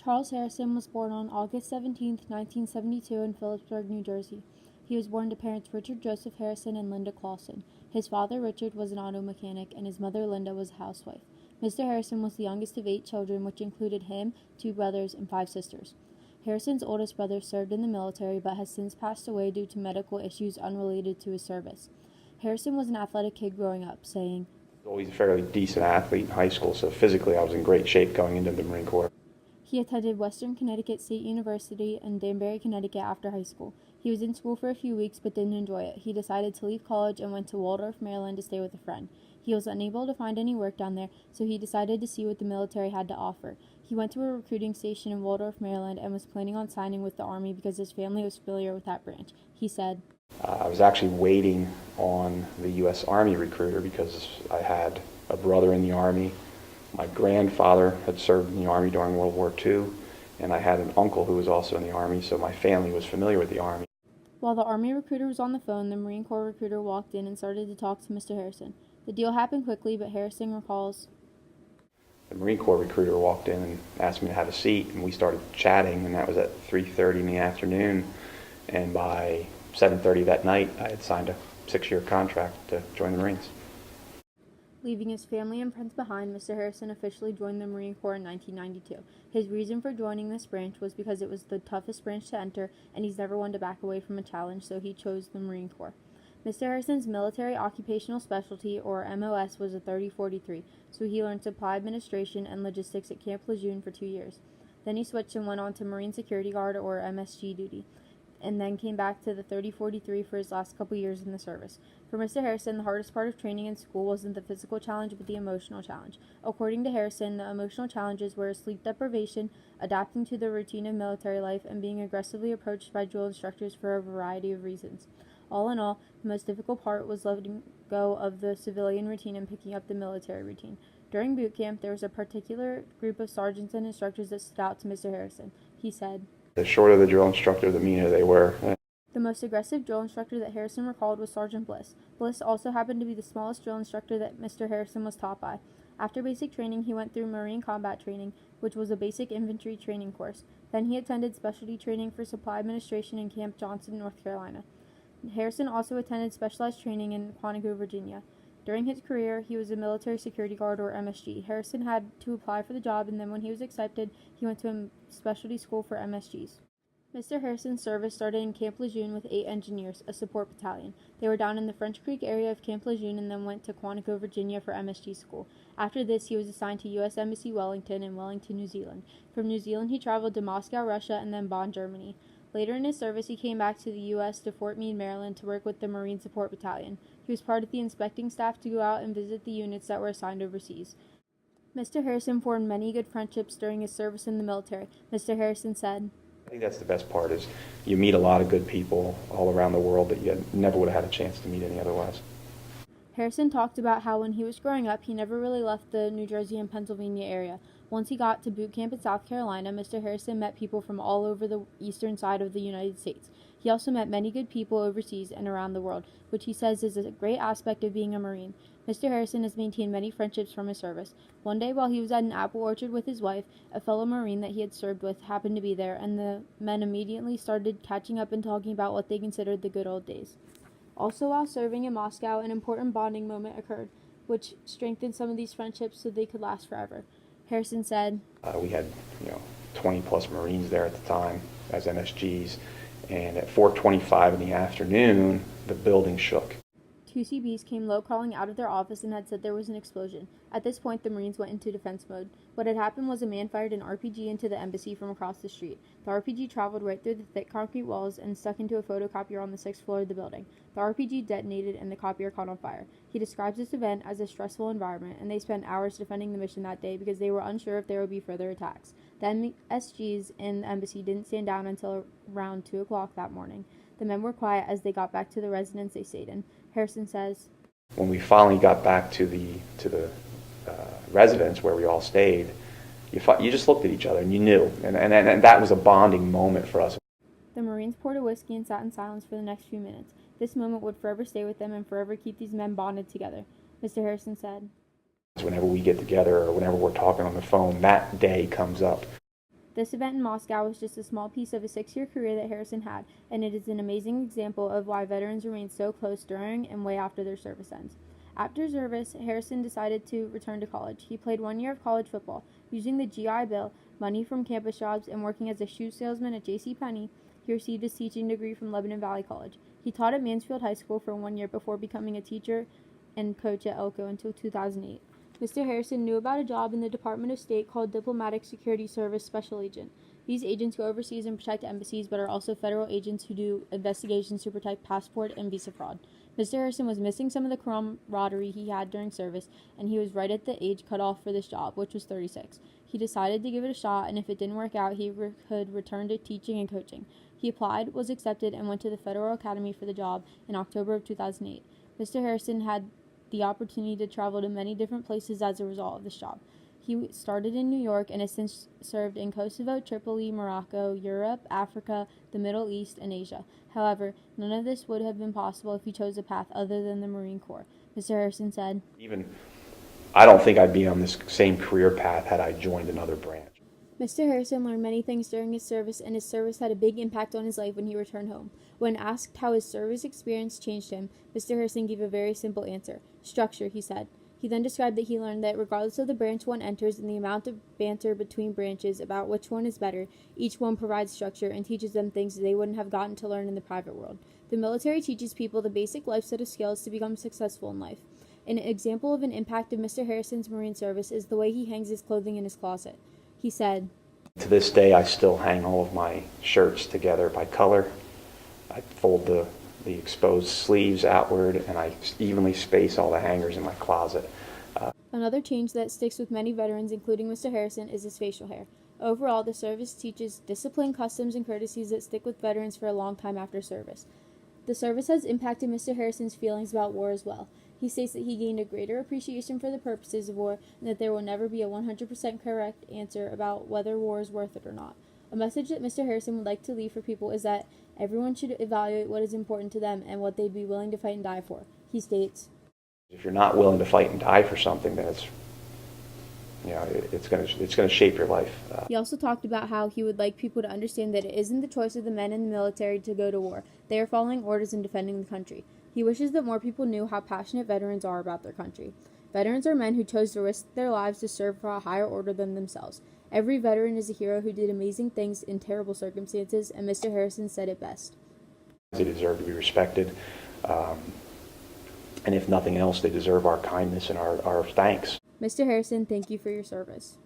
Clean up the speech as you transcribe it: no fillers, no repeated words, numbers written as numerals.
Charles Harrison was born on August 17, 1972 in Phillipsburg, New Jersey. He was born to parents Richard Joseph Harrison and Linda Clausen. His father, Richard, was an auto mechanic, and his mother, Linda, was a housewife. Mr. Harrison was the youngest of 8 children, which included him, 2 brothers, and 5 sisters. Harrison's oldest brother served in the military but has since passed away due to medical issues unrelated to his service. Harrison was an athletic kid growing up, saying, Always a fairly decent athlete in high school, so physically I was in great shape going into the Marine Corps. He attended Western Connecticut State University in Danbury, Connecticut after high school. He was in school for a few weeks but didn't enjoy it. He decided to leave college and went to Waldorf, Maryland to stay with a friend. He was unable to find any work down there, so he decided to see what the military had to offer. He went to a recruiting station in Waldorf, Maryland and was planning on signing with the Army because his family was familiar with that branch. He said, I was actually waiting on the U.S. Army recruiter because I had a brother in the Army. My grandfather had served in the Army during World War II, and I had an uncle who was also in the Army, so my family was familiar with the Army. While the Army recruiter was on the phone, the Marine Corps recruiter walked in and started to talk to Mr. Harrison. The deal happened quickly, but Harrison recalls, The Marine Corps recruiter walked in and asked me to have a seat, and we started chatting, and that was at 3:30 in the afternoon, and by 7:30 that night, I had signed a 6-year contract to join the Marines. Leaving his family and friends behind, Mr. Harrison officially joined the Marine Corps in 1992. His reason for joining this branch was because it was the toughest branch to enter, and he's never one to back away from a challenge, so he chose the Marine Corps. Mr. Harrison's military occupational specialty, or MOS, was a 3043, so he learned supply administration and logistics at Camp Lejeune for 2 years. Then he switched and went on to Marine Security Guard, or MSG, duty, and then came back to the 3043 for his last couple years in the service. For Mr. Harrison, the hardest part of training in school wasn't the physical challenge, but the emotional challenge. According to Harrison, the emotional challenges were sleep deprivation, adapting to the routine of military life, and being aggressively approached by drill instructors for a variety of reasons. All in all, the most difficult part was letting go of the civilian routine and picking up the military routine. During boot camp, there was a particular group of sergeants and instructors that stood out to Mr. Harrison. He said, The shorter the drill instructor, the meaner they were. The most aggressive drill instructor that Harrison recalled was Sergeant Bliss. Bliss also happened to be the smallest drill instructor that Mr. Harrison was taught by. After basic training, he went through Marine Combat Training, which was a basic infantry training course. Then he attended specialty training for supply administration in Camp Johnson, North Carolina. Harrison also attended specialized training in Quantico, Virginia. During his career, he was a military security guard, or MSG. Harrison had to apply for the job, and then when he was accepted, he went to a specialty school for MSGs. Mr. Harrison's service started in Camp Lejeune with 8 engineers, a support battalion. They were down in the French Creek area of Camp Lejeune and then went to Quantico, Virginia for MSG school. After this, he was assigned to U.S. Embassy Wellington in Wellington, New Zealand. From New Zealand, he traveled to Moscow, Russia, and then Bonn, Germany. Later in his service, he came back to the U.S. to Fort Meade, Maryland to work with the Marine Support Battalion. He was part of the inspecting staff to go out and visit the units that were assigned overseas. Mr. Harrison formed many good friendships during his service in the military. Mr. Harrison said, I think that's the best part is you meet a lot of good people all around the world that you never would have had a chance to meet any otherwise. Harrison talked about how when he was growing up, he never really left the New Jersey and Pennsylvania area. Once he got to boot camp in South Carolina, Mr. Harrison met people from all over the eastern side of the United States. He also met many good people overseas and around the world, which he says is a great aspect of being a Marine. Mr. Harrison has maintained many friendships from his service. One day while he was at an apple orchard with his wife, a fellow Marine that he had served with happened to be there, and the men immediately started catching up and talking about what they considered the good old days. Also, while serving in Moscow, an important bonding moment occurred, which strengthened some of these friendships so they could last forever. Harrison said, We had 20 plus Marines there at the time as MSGs, and at 4:25 in the afternoon, the building shook. 2 CBs came low-crawling out of their office and had said there was an explosion. At this point, the Marines went into defense mode. What had happened was a man fired an RPG into the embassy from across the street. The RPG traveled right through the thick concrete walls and stuck into a photocopier on the 6th floor of the building. The RPG detonated and the copier caught on fire. He describes this event as a stressful environment, and they spent hours defending the mission that day because they were unsure if there would be further attacks. The MSGs in the embassy didn't stand down until around 2 o'clock that morning. The men were quiet as they got back to the residence they stayed in. Harrison says, When we finally got back to the residence where we all stayed, you just looked at each other and you knew, and that was a bonding moment for us. The Marines poured a whiskey and sat in silence for the next few minutes. This moment would forever stay with them and forever keep these men bonded together. Mr. Harrison said, Whenever we get together or whenever we're talking on the phone, that day comes up. This event in Moscow was just a small piece of a 6-year career that Harrison had, and it is an amazing example of why veterans remain so close during and way after their service ends. After service, Harrison decided to return to college. He played 1 year of college football. Using the GI Bill, money from campus jobs, and working as a shoe salesman at JCPenney, he received his teaching degree from Lebanon Valley College. He taught at Mansfield High School for 1 year before becoming a teacher and coach at Elko until 2008. Mr. Harrison knew about a job in the Department of State called Diplomatic Security Service Special Agent. These agents go overseas and protect embassies, but are also federal agents who do investigations to protect passport and visa fraud. Mr. Harrison was missing some of the camaraderie he had during service, and he was right at the age cutoff for this job, which was 36. He decided to give it a shot, and if it didn't work out, he could return to teaching and coaching. He applied, was accepted, and went to the Federal Academy for the job in October of 2008. Mr. Harrison had the opportunity to travel to many different places as a result of this job. He started in New York and has since served in Kosovo, Tripoli, Morocco, Europe, Africa, the Middle East, and Asia. However, none of this would have been possible if he chose a path other than the Marine Corps. Mr. Harrison said, I don't think I'd be on this same career path had I joined another branch. Mr. Harrison learned many things during his service, and his service had a big impact on his life when he returned home. When asked how his service experience changed him, Mr. Harrison gave a very simple answer. Structure, he said. He then described that he learned that regardless of the branch one enters and the amount of banter between branches about which one is better, each one provides structure and teaches them things they wouldn't have gotten to learn in the private world. The military teaches people the basic life set of skills to become successful in life. An example of an impact of Mr. Harrison's Marine service is the way he hangs his clothing in his closet. He said, To this day, I still hang all of my shirts together by color. I fold the exposed sleeves outward, and I evenly space all the hangers in my closet. Another change that sticks with many veterans, including Mr. Harrison, is his facial hair. Overall, the service teaches discipline, customs, and courtesies that stick with veterans for a long time after service. The service has impacted Mr. Harrison's feelings about war as well. He states that he gained a greater appreciation for the purposes of war and that there will never be a 100% correct answer about whether war is worth it or not. A message that Mr. Harrison would like to leave for people is that everyone should evaluate what is important to them and what they'd be willing to fight and die for. He states, If you're not willing to fight and die for something, then it's going to shape your life. He also talked about how he would like people to understand that it isn't the choice of the men in the military to go to war. They are following orders and defending the country. He wishes that more people knew how passionate veterans are about their country. Veterans are men who chose to risk their lives to serve for a higher order than themselves. Every veteran is a hero who did amazing things in terrible circumstances, and Mr. Harrison said it best. They deserve to be respected. And if nothing else, they deserve our kindness and our thanks. Mr. Harrison, thank you for your service.